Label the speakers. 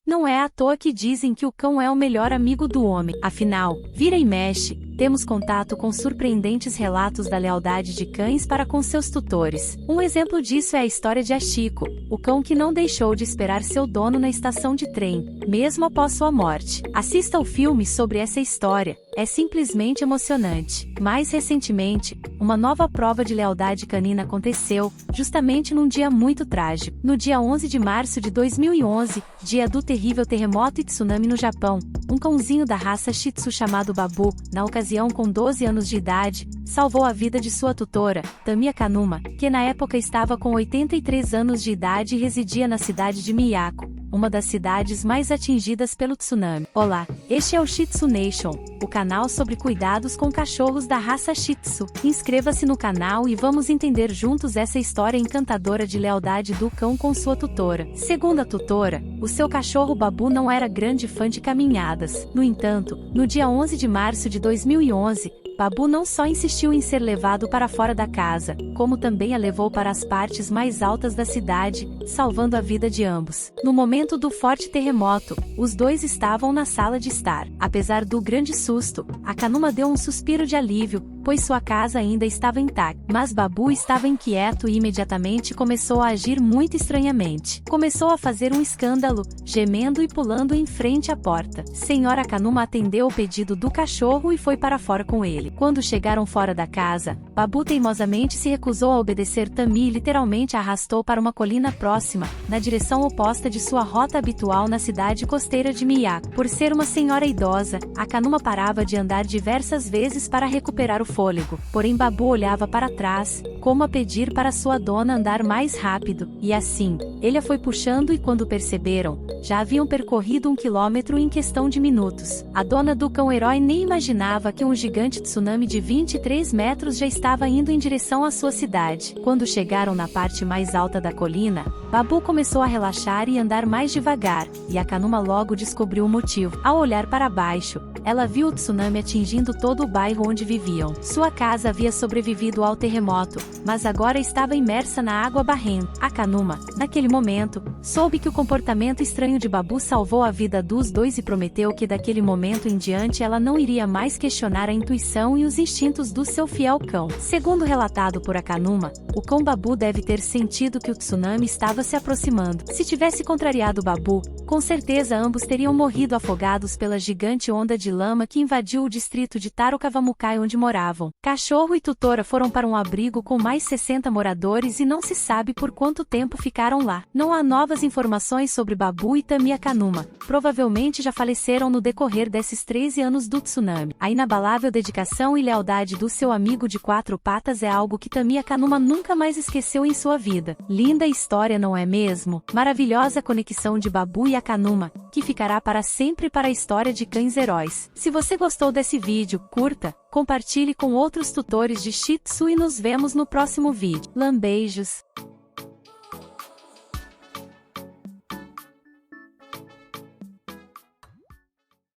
Speaker 1: Não é à toa que dizem que o cão é o melhor amigo do homem. Afinal, vira e mexe, temos contato com surpreendentes relatos da lealdade de cães para com seus tutores. Um exemplo disso é a história de Ashiko, o cão que não deixou de esperar seu dono na estação de trem, mesmo após sua morte. Assista o filme sobre essa história, é simplesmente emocionante. Mais recentemente, uma nova prova de lealdade canina aconteceu, justamente num dia muito trágico. No dia 11 de março de 2011, dia do terrível terremoto e tsunami no Japão, um cãozinho da raça Shih Tzu chamado Babu, na ocasião com 12 anos de idade, salvou a vida de sua tutora, Tamiya Kanuma, que na época estava com 83 anos de idade e residia na cidade de Miyako, uma das cidades mais atingidas pelo tsunami. Olá, este é o Shih Tzu Nation, o canal sobre cuidados com cachorros da raça Shih Tzu. Inscreva-se no canal e vamos entender juntos essa história encantadora de lealdade do cão com sua tutora. Segundo a tutora, o seu cachorro Babu não era grande fã de caminhadas. No entanto, no dia 11 de março de 2011, Babu não só insistiu em ser levado para fora da casa, como também a levou para as partes mais altas da cidade, salvando a vida de ambos. No momento do forte terremoto, os dois estavam na sala de estar. Apesar do grande susto, a Kanuma deu um suspiro de alívio, pois sua casa ainda estava intacta. Mas Babu estava inquieto e imediatamente começou a agir muito estranhamente. Começou a fazer um escândalo, gemendo e pulando em frente à porta. Senhora Kanuma atendeu o pedido do cachorro e foi para fora com ele. Quando chegaram fora da casa, Babu teimosamente se recusou a obedecer Tami e literalmente a arrastou para uma colina próxima, na direção oposta de sua rota habitual na cidade costeira de Miyako. Por ser uma senhora idosa, a Kanuma parava de andar diversas vezes para recuperar o fôlego, porém Babu olhava para trás, como a pedir para sua dona andar mais rápido, e assim, ele a foi puxando e quando perceberam, já haviam percorrido 1 quilômetro em questão de minutos. A dona do cão-herói nem imaginava que um gigante tsunami de 23 metros já estava indo em direção à sua cidade. Quando chegaram na parte mais alta da colina, Babu começou a relaxar e andar mais devagar, e a Kanuma logo descobriu o motivo. Ao olhar para baixo, ela viu o tsunami atingindo todo o bairro onde viviam. Sua casa havia sobrevivido ao terremoto, mas agora estava imersa na água barrenta. A Kanuma, naquele momento, soube que o comportamento estranho de Babu salvou a vida dos dois e prometeu que daquele momento em diante ela não iria mais questionar a intuição e os instintos do seu fiel cão. Segundo relatado por a Kanuma, o cão Babu deve ter sentido que o tsunami estava se aproximando. Se tivesse contrariado Babu, com certeza ambos teriam morrido afogados pela gigante onda de lama que invadiu o distrito de Taro-Kawamukai onde moravam. Cachorro e tutora foram para um abrigo com mais 60 moradores e não se sabe por quanto tempo ficaram lá. Não há novas informações sobre Babu e Tamiya Kanuma. Provavelmente já faleceram no decorrer desses 13 anos do tsunami. A inabalável dedicação e lealdade do seu amigo de 4 patas é algo que Tamiya Kanuma nunca mais esqueceu em sua vida. Linda história, não é mesmo? Maravilhosa conexão de Babu e a Kanuma, que ficará para sempre para a história de cães heróis. Se você gostou desse vídeo, curta, compartilhe com outros tutores de Shih Tzu e nos vemos no próximo vídeo. Lambeijos!